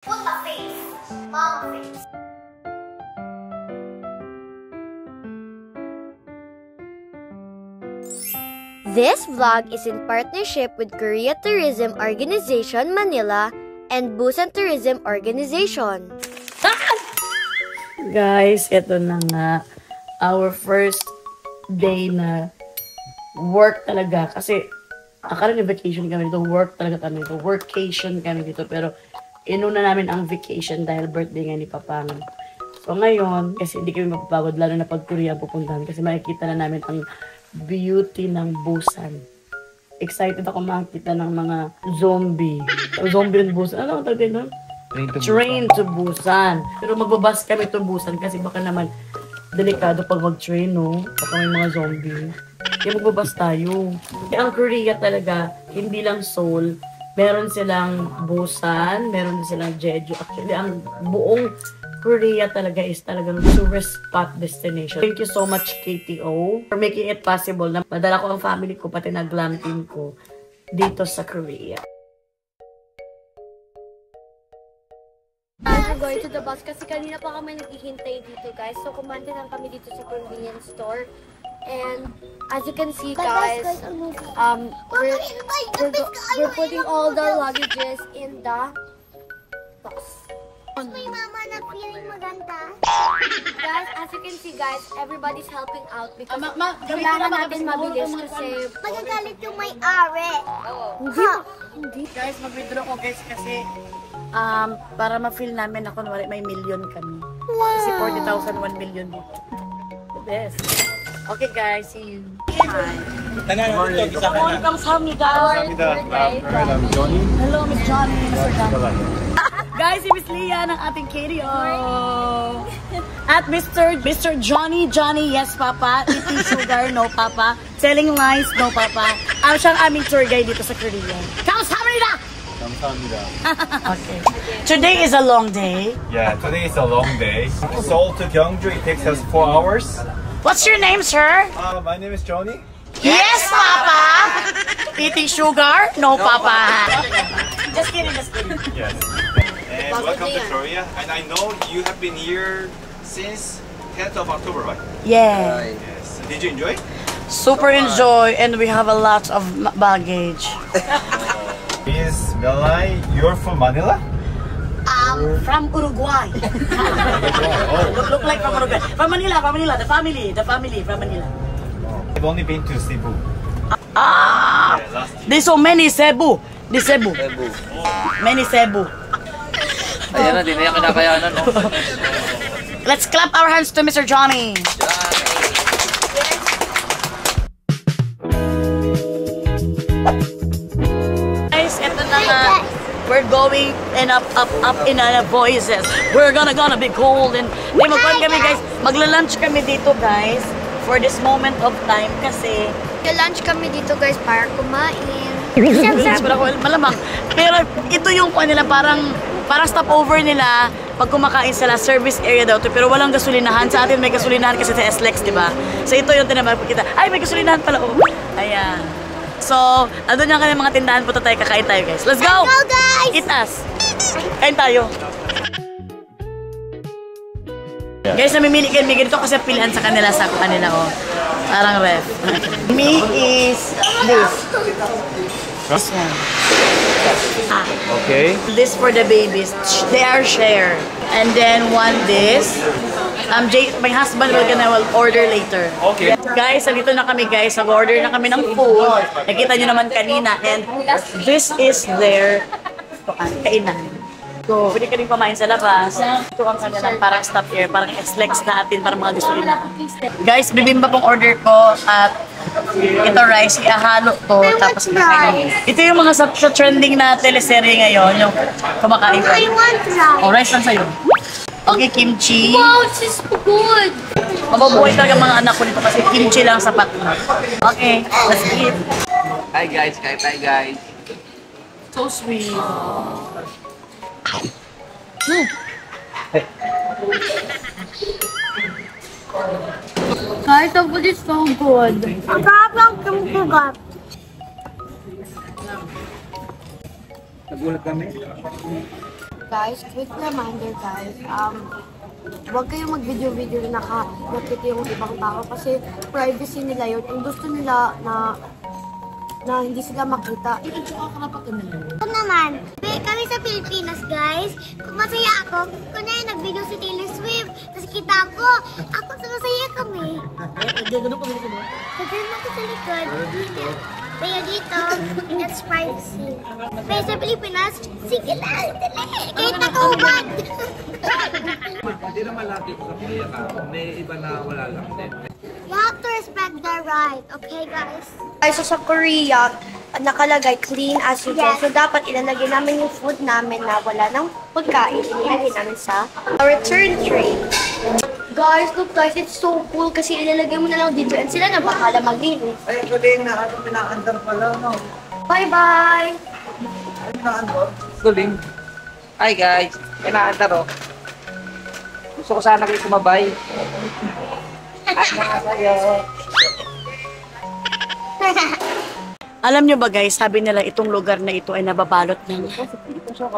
Puta face. Mama face. This vlog is in partnership with Korea Tourism Organization Manila and Busan Tourism Organization. Guys, ito na nga. Our first day na work talaga. Kasi, akala ni vacation kami dito. Work talaga kami dito. Workation kami dito. Pero, inuna namin ang vacation dahil birthday nga ni Papang. So, ngayon, kasi hindi kami mapapagod, lalo na pag Korea pupuntahan. Kasi makikita na namin ang beauty ng Busan. Excited ako makikita ng mga zombie. Zombie ng Busan. Ano ang tawag din doon? Train to Busan. Pero magbabas kami to Busan kasi baka naman delikado pag mag-train, no? Baka may mga zombie. Kaya magbabas tayo. Kaya ang Korea talaga, hindi lang Seoul. Meron silang Busan, meron silang Jeju. Actually, ang buong Korea talaga is talagang tourist spot destination. Thank you so much, KTO, for making it possible na madala ko ang family ko, pati na glam team ko dito sa Korea. We're going to the bus kasi kanina pa kami naghihintay dito, guys. So, kumante lang kami dito sa convenience store. And as you can see, guys, we're putting all the luggages in the bus. May mama na feeling maganda. Guys, as you can see, guys, everybody's helping out because kailangan natin mabilis kasi Magagalit yung may-ari. hindi. Guys, mag-withdraw ko guys kasi para ma-feel namin na kunwari may million kami. Kasi 40,000, 1 million dito. The best. Okay guys, see you. Hi. 감사합니다. I'm Johnny. Hello, Miss Johnny. Mr. Johnny. Guys, si Miss Leah ng ating KDO. At Mr. Johnny, yes papa. Eating sugar, no papa. Selling lies, no papa. Siyang aming tour guide dito sa Korea. 감사합니다. 감사합니다. Okay. Today is a long day. Yeah, today is a long day. Seoul to Gyeongju, it takes us 4 hours. What's your name, sir? My name is Johnny. Yes, papa. Eating sugar, no papa. Just kidding, just kidding. Yes. And welcome to Korea. And I know you have been here since 10th of October, right? Yeah. Yes. Did you enjoy? Super enjoy, and we have a lot of baggage. Is Melai, you're from Manila? From Uruguay. Look like from Uruguay. From Manila, the family from Manila. I've only been to Cebu. Ah! Yeah, last year. There's so many Cebu. The Cebu. Many Cebu. Ayan na, di na yung kinakayanan, no? Let's clap our hands to Mr. Johnny. Guys, eto na nga. We're going and up in our voices. We're gonna be cold and magkuhan kami guys. Magla-lunch kami dito guys for this moment of time kasi Lunch kami dito, guys, para kumain. malamang. Pero ito yung nila parang stopover nila pag kumakain sila, service area daw to. Pero walang gasolinahan. Sa atin may gasolinahan kasi sa SLEX, di ba? So ito yung tinapakita. Ay, may gasolinahan pala. Oh. Ayan. So, andun yan kami mga tindahan. Punta tayo, kakain tayo, guys. Let's go! Let's go, guys! Eat us! Kain tayo. Guys, namimili kami ganito kasi pilihan sa kanila sa kanila, oh. Parang ref. Me is this. This one. Okay. This for the babies. They are share. And then one this. My husband will order later. Okay. Guys, nandito na kami guys. Nag-order na kami ng food. Nakita nyo naman kanina. And this is their kainan. So, pwede ka rin pamain sa labas. Ito ang kanilang parang stop here. Parang SLEX natin. Parang mga gasolina. Guys, bibimba pong order ko. At ito rice. Ihahalo to. Tapos kakain. Ito yung mga sa trending na teleserye ngayon. Yung kumakain ko. I want rice. Oh, rice lang sa'yo. Okay, kimchi. Wow, this is good! Mababuhay talaga mga anak ko nito kasi kimchi lang sapat na. Okay, let's eat. Hi guys, kain tayo guys. So sweet. Guys, the food is so good. Ang sarap lang kumpugat. Nagulat kami. Guys, quick reminder guys, huwag kayong mag-video-video na nakakita yung ibang tao kasi privacy nila yun. Kung gusto nila na hindi sila makita, Ako naman, kami sa Pilipinas guys, kung masaya ako, kunwari nag-video si Taylor Swift, tapos kita ko, ako masaya kami. Gagano ko sa likod. Kaya dito, that's privacy. Pero sa Pilipinas, sige lang, dali, kahit nakahubad. Hindi naman lahat dito sa Korea ka. May iba na wala lang din. You have to respect their right, okay guys? Ay, so sa Korea, nakalagay clean as you go. Yes. So, dapat ilalagay namin yung food namin na wala ng pagkain. Ilalagay namin sa return tray. Guys, look guys, it's so cool kasi ilalagay mo na lang dito and sila na bahala maglinis. Ay, galing na ano, pinaandar pala, no? Bye-bye! Ay, pinaandar? Galing. Hi guys. Kinaandar oh. Gusto ko sana kayo sumabay. Hi kayo. Alam nyo ba guys, sabi nila itong lugar na ito ay nababalot ng...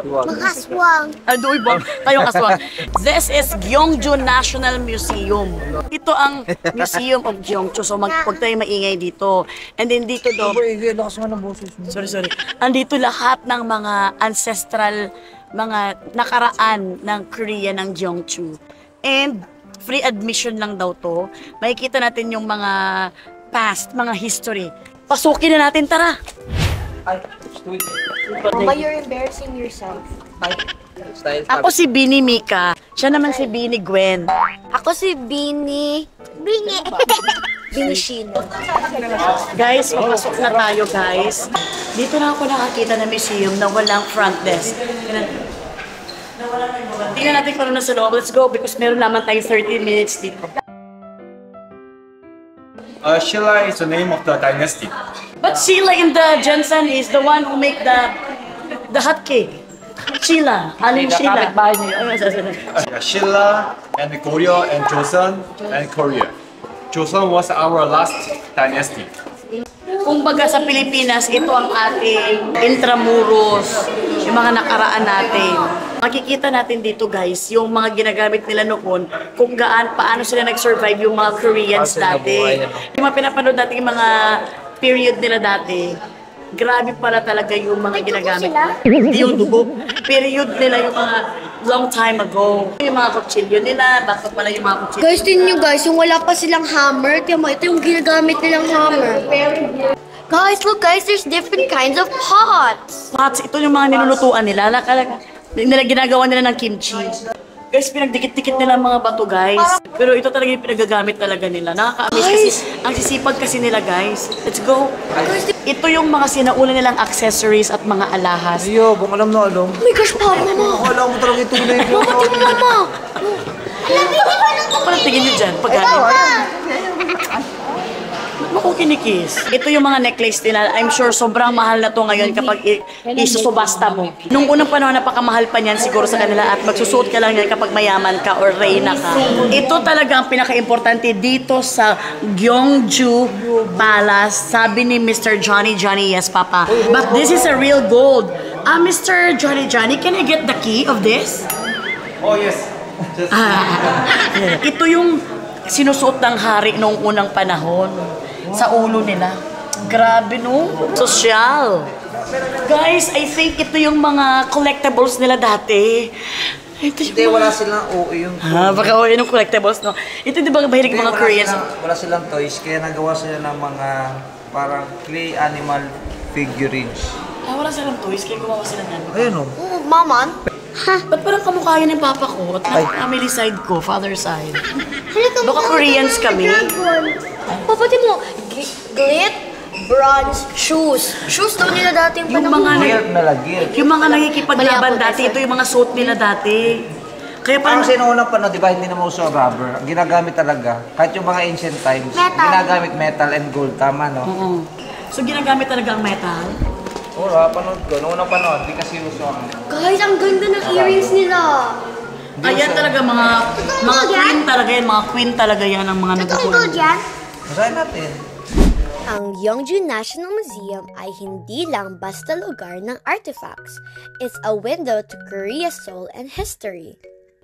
Makaswang. Adoy ba? Tayong aswang. This is Gyeongju National Museum. Ito ang Museum of Gyeongju. So huwag tayo maingay dito. And then dito daw... Lakas mo ng boses mo. Sorry. Andito lahat ng mga ancestral, mga nakaraan ng Korea ng Gyeongju. And free admission lang daw to. Makikita natin yung mga past, mga history. Pasukin na natin, tara! Ay, sweet. Mama, you're embarrassing yourself. Style. Ako si Bini Mika. Siya naman si Bini Gwen. Ako si Bini Shino. Guys, papasok na tayo, guys. Dito na ako nakakita na museum na walang front desk. Tingnan natin kung ano nasa loob. Let's go because meron naman tayo 30 minutes dito. Sheila is the name of the dynasty. But Sheila in the Jensen is the one who make the hot cake. Sheila. Aling Sheila. Kapitbahay niyo. Sheila and Goryeo and Joseon and Korea. Joseon was our last dynasty. Kung baga sa Pilipinas, ito ang ating intramuros, yung mga nakaraan natin. Makikita natin dito guys, yung mga ginagamit nila noon, kung paano sila nag-survive yung mga Koreans dati. Yung mga pinapanood natin yung mga period nila dati, grabe pala talaga yung mga ginagamit nila. Hindi yung dugo. Period nila yung mga long time ago. Yung mga kutsilyo nila, bakit pala yung mga kutsilyo. Guys, tingnan nyo guys, yung wala pa silang hammer, ito yung ginagamit nilang hammer. Guys, look guys, there's different kinds of pots. Pots, ito yung mga nilulutuan nila. Ginagawa nila ng kimchi. Guys, pinagdikit-dikit nila ang mga bato, guys. Pero ito talaga yung pinagagamit talaga nila. Nakaka-amaze kasi, ang sisipag kasi nila, guys. Let's go. Ito yung mga sinauna nilang accessories at mga alahas. Iyo, kung alam na alam. Oh my gosh, Papa, Mama! Akala mo talaga ito na yun. Mama, tingnan mo, Mama! Parang tingin nyo dyan, pagkain. Ba't mo kinikis? Ito yung mga necklace nila. I'm sure sobrang mahal na to ngayon kapag isusubasta mo. Nung unang panahon, napakamahal pa niyan siguro sa kanila at magsusuot ka lang yan kapag mayaman ka or reyna ka. Ito talaga ang pinaka-importante dito sa Gyeongju Palace. Sabi ni Mr. Johnny, yes, Papa. But this is a real gold. Mr. Johnny, can I get the key of this? Oh yes. Just Ito yung sinusuot ng hari noong unang panahon sa ulo nila. Grabe no? Social. Guys, I think ito yung mga collectibles nila dati. Ito yung Hindi, wala silang yung... baka o yun yung collectibles, no? Ito di ba mahilig mga Koreans? Wala silang toys, kaya nagawa sila ng mga parang clay animal figurines. Wala silang toys, kaya gumawa sila yan. Ayun o. Oh, Mama? Ba't parang kamukha yun ng papa ko at ng family side ko, father side? Baka Koreans kami. Papa, tingnan mo, glit, bronze, shoes. Shoes daw nila dati yung Yung panahon. mga, Gilt na lagir. yung mga nakikipaglaban dati, ito yung mga suit nila dati. Kaya Parang parang sinuunang panahon, di ba, hindi naman uso ang rubber. Ang ginagamit talaga, kahit yung mga ancient times, Metal. ginagamit metal and gold. Tama, no? So ginagamit talaga ang metal. Oo, panood ko. Noong unang panahon, di kasi uso ang... Guys, ang ganda ng earrings nila. Ayan talaga mga queen talaga yan, mga queen talaga yan ang mga Totoong nagkukuha. gold yan? Masahin natin. Ang Gyeongju National Museum ay hindi lang basta lugar ng artifacts. It's a window to Korea's soul and history.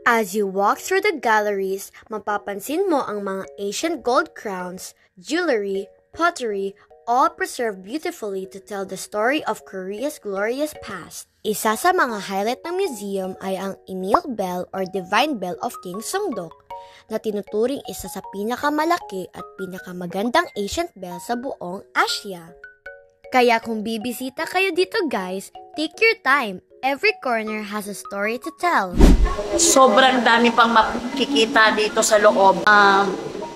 As you walk through the galleries, mapapansin mo ang mga ancient gold crowns, jewelry, pottery, all preserved beautifully to tell the story of Korea's glorious past. Isa sa mga highlight ng museum ay ang Emil Bell or Divine Bell of King Songdok, na tinuturing isa sa pinakamalaki at pinakamagandang ancient bell sa buong Asia. Kaya kung bibisita kayo dito guys, take your time. Every corner has a story to tell. Sobrang dami pang makikita dito sa loob.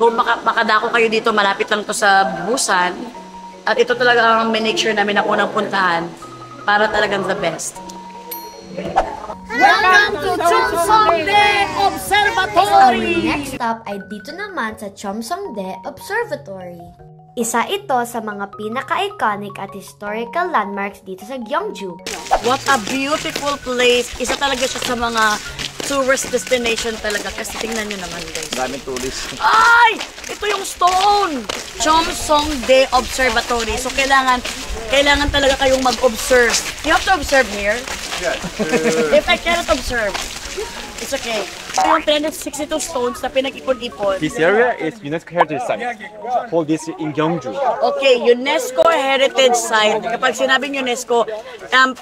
Kung makadako kayo dito, malapit lang to sa Busan. At ito talaga ang make sure namin na unang puntahan para talagang the best. Welcome to Cheomsongdae Observatory! Our next stop ay dito naman sa Cheomsongdae Observatory. Isa ito sa mga pinaka-iconic at historical landmarks dito sa Gyeongju. What a beautiful place! Isa talaga siya sa mga tourist destination talaga kasi tingnan nyo naman guys. Daming tourist. Ay! Ito yung stone! Cheomsongdae Observatory. So kailangan talaga kayong mag-observe. You have to observe here. Yeah. If I cannot observe, it's okay. Ito yung 362 stones na pinag-ipon-ipon. This area is UNESCO Heritage Site. Hold this in Gyeongju. Okay, UNESCO Heritage Site. Kapag sinabing UNESCO,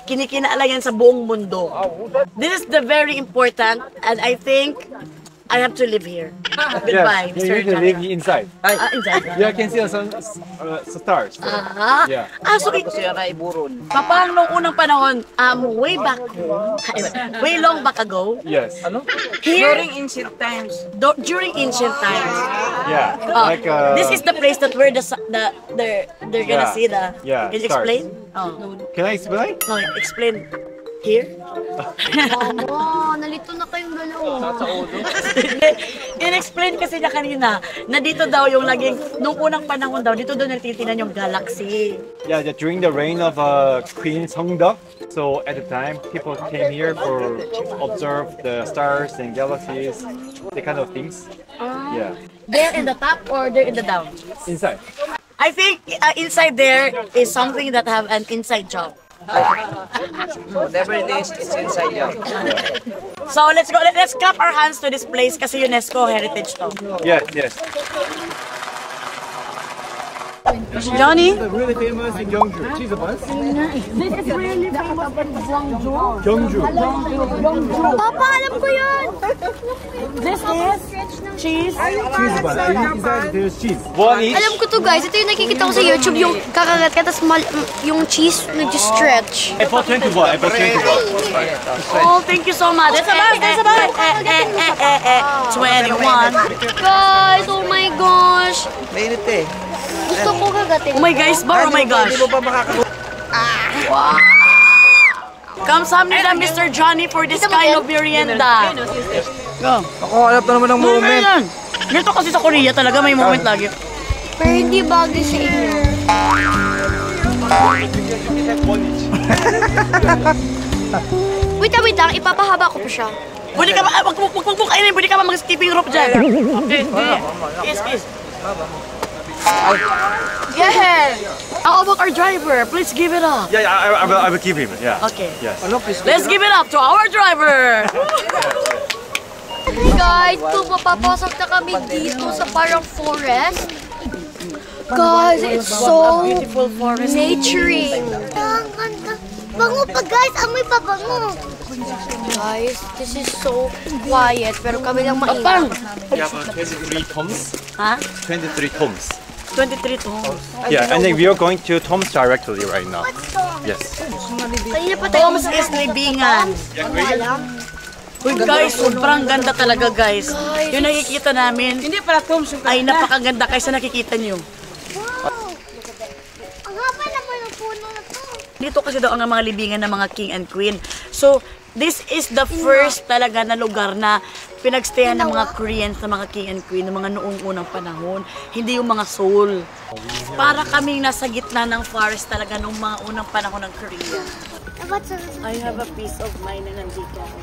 kinikinaala yan sa buong mundo. This is the very important and I think I have to live here. Goodbye, Yes, Mr. you need to live inside. Inside. You can see some stars. Yeah. So paano nung unang panahon, way back home, way long back ago, Yes. here, during ancient times. Yeah. This is the place that where they're gonna Yeah. see the. Yeah, Can you stars. explain? Oh. Can I explain? No, explain. Here? Mama, nalito na kayong dalawa. In-explain kasi niya kanina na dito daw yung laging, nung unang panahon daw, dito daw nagtitinan yung galaxy. Yeah, during the reign of Queen Seongdeok. So at the time, people came here for observe the stars and galaxies, the kind of things. Yeah. They're in the top or they're in the down? Inside. I think inside there is something that have an inside job. Whatever it is, it's inside you. So let's go. Let's clap our hands to this place kasi UNESCO heritage to. Yes, yes. Johnny? Really famous in Gyeongju. Cheese buns. This is really famous in Gwangju. Gyeongju. Papa, alam ko yun! This is cheese. Cheese buns. Inside there's cheese. One each. Alam ko to guys, ito yung nakikita ko sa YouTube, yung kakagat ka, tapos yung cheese nag-stretch. I bought 21. I bought 21. Oh, thank you so much. That's about 21. Guys, oh my gosh! Mainit eh. Gusto ko kagatin. Oh my guys, bar, oh my gosh. Hindi mo ba makakakuha? Wow. Kamsahamnida Mr. Johnny for this kind of merienda. Go. Ako, hanap na naman ng moment. Ganito kasi sa Korea talaga may moment lagi. Pero hindi bagay sa inyo. Wait lang, ipapahaba ko pa siya. Pwede ka ba, wag mo kainin, pwede ka ba mag-skipping rope dyan? Okay, kiss. Yeah! How about our driver? Please give it up. Yeah, I will give him. Yeah. Okay. Yes. Let's give it up to our driver. Guys, mapapasok na kami dito sa parang forest. Guys, it's so Beautiful forest. naturing. Ang ganda. Bango pa guys, amoy pa bango. Guys, this is so quiet, pero kami lang Apang. maingat. We have 23 tombs. Ha? 23 tombs. 23 tones. Yeah, and then we are going to tombs directly right now. Yes. Kanina pa tayo Tom's is libingan. Uy guys, sobrang ganda talaga guys. Yung nakikita namin ay napakaganda kaysa nakikita nyo. Wow. Ang haba naman ng puno na to. Dito kasi daw ang mga libingan ng mga king and queen. So, this is the first talaga na lugar na pinagstayan ng mga Koreans na mga king and queen ng mga noong unang panahon. Hindi yung mga soul. Para kaming nasa gitna ng forest talaga noong mga unang panahon ng Korea. I have a peace of mind na nandito ako.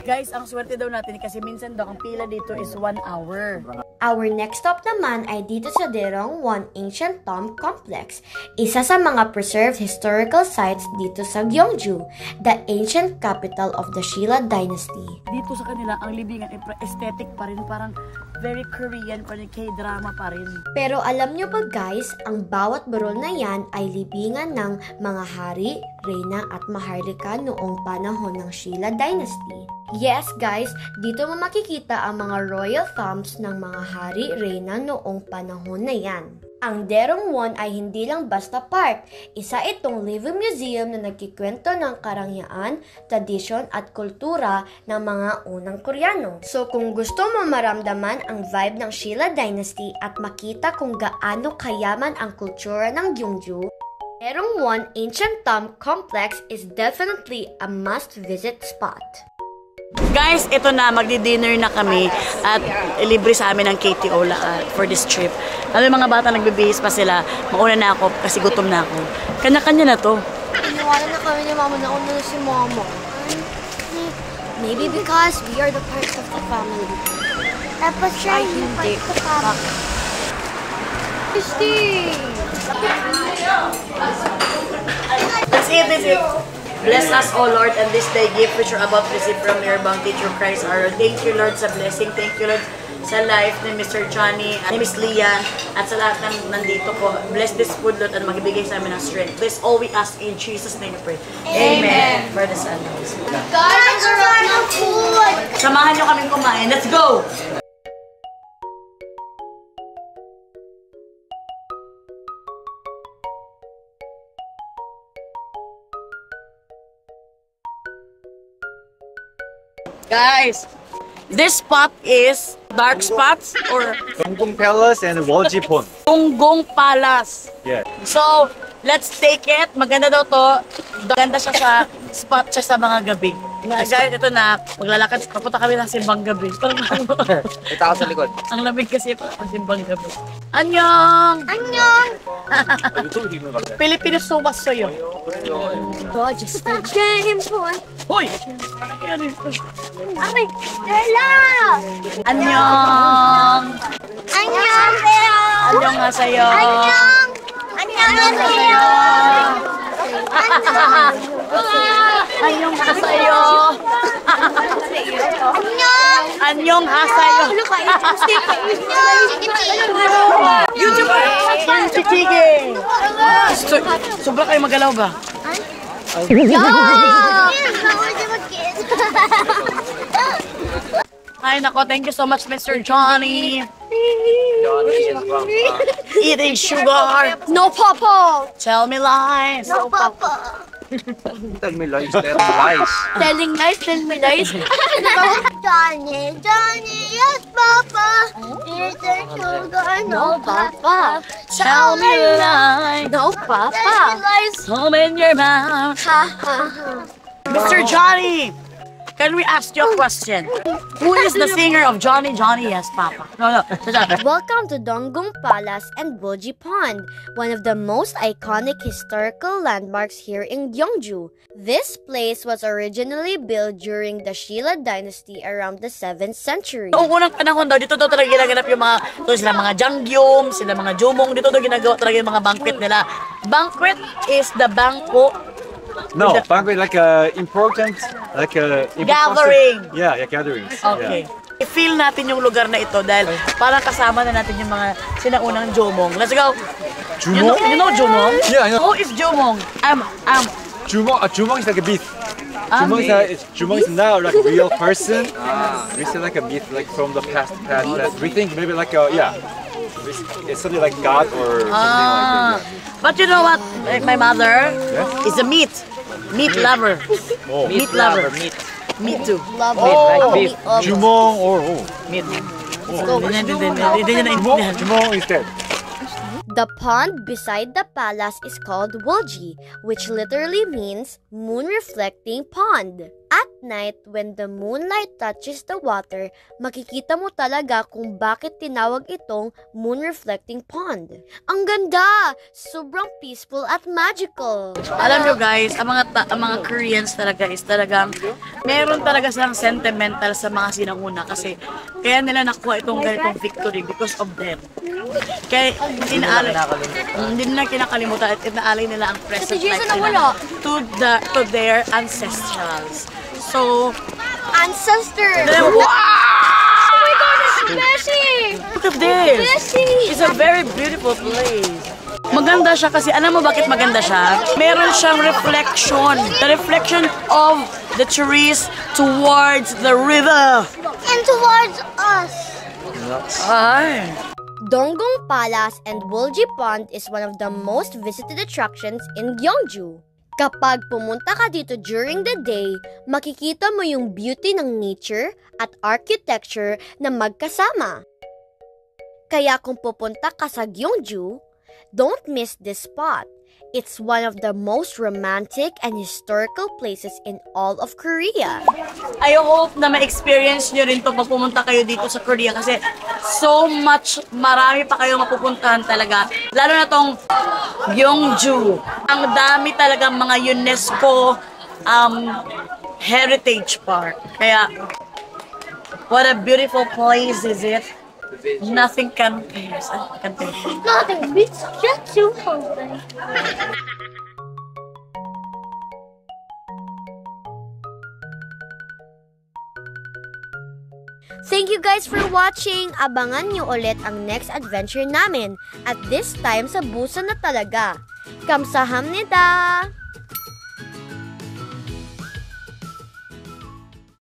Guys, ang swerte daw natin kasi minsan daw ang pila dito is 1 hour. Our next stop naman ay dito sa Derong One Ancient Tomb Complex, isa sa mga preserved historical sites dito sa Gyeongju, the ancient capital of the Shilla Dynasty. Dito sa kanila, ang libingan ay aesthetic pa rin, parang very Korean pa rin, K-drama pa rin. Pero alam nyo ba guys, ang bawat burol na yan ay libingan ng mga hari, reyna at maharlika noong panahon ng Shilla Dynasty. Yes guys, dito mo makikita ang mga royal tombs ng mga hari, reyna noong panahon na yan. Ang Derong Won ay hindi lang basta park. Isa itong living museum na nagkikwento ng karangyaan, tradisyon at kultura ng mga unang Koreano. So kung gusto mo maramdaman ang vibe ng Shilla Dynasty at makita kung gaano kayaman ang kultura ng Gyeongju, Derong Won Ancient Tomb Complex is definitely a must-visit spot. Guys, ito na, magdi-dinner na kami at libre sa amin ng KTO for this trip. Ano yung mga bata nagbibihis pa sila, mauna na ako kasi gutom na ako. Kanya-kanya na to. Iniwala na kami ni Mama na una na si Mama. Maybe because we are the part of the family. Tapos siya Ay, yung hindi. pagkakap. That's it, that's it. Bless us, O Lord, and this day gift which you're about to receive from your bounty through Christ our Lord. Thank you, Lord, sa blessing. Thank you, Lord, sa life ni Mr. Johnny, ni Miss Leah, at sa lahat ng nandito po. Bless this food, Lord, at magbigay sa amin ng strength. This all we ask in Jesus' name we pray. Amen. For the Son. Guys, ang sarap ng food! Samahan nyo kaming kumain. Let's go! Guys, this spot is dark spots or Donggong Palace and Woljipon. Donggong Palace. Yeah. So, let's take it. Maganda daw to. Maganda siya sa spot siya sa mga gabi. Guys, ito na. Maglalakad. Papunta kami ng simbang gabi. May tao sa likod. Ang lamig kasi pa ng simbang gabi. Anyong! Annyeong! Pilipinas sumas sa'yo. Gorgeous. Game boy! Hoy! Aray! Stella! Anyong! Annyeong! Anyong nga sa'yo. Annyeong! Annyeong! Anyong nga sa'yo. Annyeong! Anyong nga sa'yo. YouTuber! Chichige! Sobra kayo magalaw ba? Ay nako, thank you so much Mr. Johnny. Eating sugar. No, Papa! Tell me lies. No, Papa! Tell me lies, tell me lies. Telling lies, tell me lies. Johnny, Johnny, yes, Papa! Eating sugar, no, Papa! Tell me lies. No, Papa! Home in your mouth. Ha, ha, ha. Mr. Johnny, can we ask you a question? Who is the singer of Johnny, Johnny, yes, Papa? No. Welcome to Donggong Palace and Bulji Pond, one of the most iconic historical landmarks here in Gyeongju. This place was originally built during the Shilla Dynasty around the 7th century. Noong unang panahon daw, dito daw talaga ginaganap yung mga, sila mga jangyum, sila mga jumong, dito daw ginagawa talaga yung mga banquet nila. Banquet is the bangko. No, banquet like important Gathering. Yeah, gatherings. Okay. I-feel natin yung lugar na ito dahil parang kasama na natin yung mga sinaunang jumong. Let's go! Jumong? You know jumong? Yeah, I know. Who is jumong? Jumong is like a myth. Jumong is now like a real person. We say like a myth, like from the past. We think maybe like it's something like God or something like that. But you know what? My mother Yeah? is a meat lover. Oh, Meat lover. Me too. Jumong or Hindi niya naintindihan. Jumong is dead. The pond beside the palace is called Wolji, which literally means moon-reflecting pond. At night, when the moonlight touches the water, makikita mo talaga kung bakit tinawag itong moon-reflecting pond. Ang ganda! Sobrang peaceful at magical! Alam nyo guys, ang mga Koreans talaga is talagang meron talaga silang sentimental sa mga sinanguna kasi kaya nila nakuha itong ganitong victory because of them. Kaya hindi nila kinakalimutan at inaalay nila ang present life nila to their ancestrals. So, Ancestor! wow! Oh my God, it's Beshi! Look at this! Beshi! It's a very beautiful place. Maganda siya kasi, alam mo bakit maganda siya? Meron siyang reflection. The reflection of the trees towards the river. And towards us. Ay. Donggong Palace and Wolji Pond is one of the most visited attractions in Gyeongju. Kapag pumunta ka dito during the day, makikita mo yung beauty ng nature at architecture na magkasama. Kaya kung pupunta ka sa Gyeongju, don't miss this spot. It's one of the most romantic and historical places in all of Korea. I hope na ma-experience nyo rin to pag pumunta kayo dito sa Korea kasi so much, marami pa kayong mapupuntahan talaga. Lalo na tong Gyeongju. Ang dami talaga mga UNESCO heritage park. Kaya, what a beautiful place is it. Nothing compares. Nothing beats Jetsu Husband. Thank you guys for watching! Abangan nyo ulit ang next adventure namin. At this time sa Busan na talaga. Kamsahamnida!